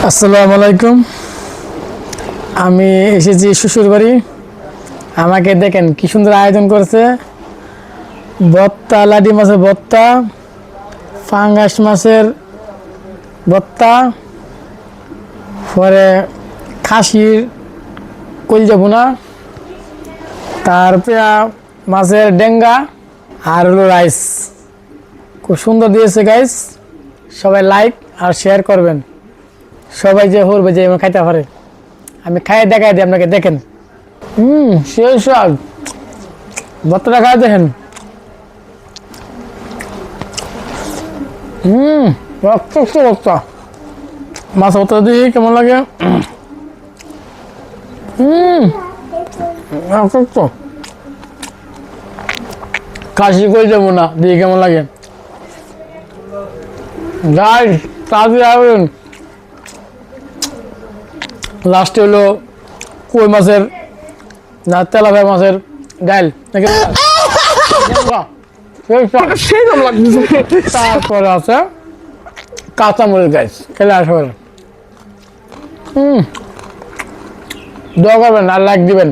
আসসালামু আলাইকুম। আমি এসেছি শ্বশুর বাড়ি। আমাকে দেখেন কি সুন্দর আয়োজন করেছে। ভর্তা, লাডি মাছের ভর্তা, ফাঙ্গাস মাছের ভর্তা, পরে খাসির কলজা ভুনা, তারপরে মাছের ডেঙ্গা আর হলো রাইস। খুব সুন্দর দিয়েছে গাইস। সবাই লাইক আর শেয়ার করবেন। সবাই যে করবে যে এমন খাইতে পারে। আমি খাইয়ে দেখাই দিই আপনাকে, দেখেন। সেই স্বাদ। ভর্তাটা খাই দেখেন। ভর্তা মাছ ভর্তা দিয়ে কেমন লাগে। কাশি করে যাবো না দিয়ে কেমন লাগে। গাইস তাড়াতাড়ি আসবেন। লাস্টে হলো কই মাছের না তেলাপিয়া মাছের ডাল। তারপরে আছে কাঁচামরিচ। গাইস খেলে আসবেন। দোয়া করবেন আর লাইক দিবেন।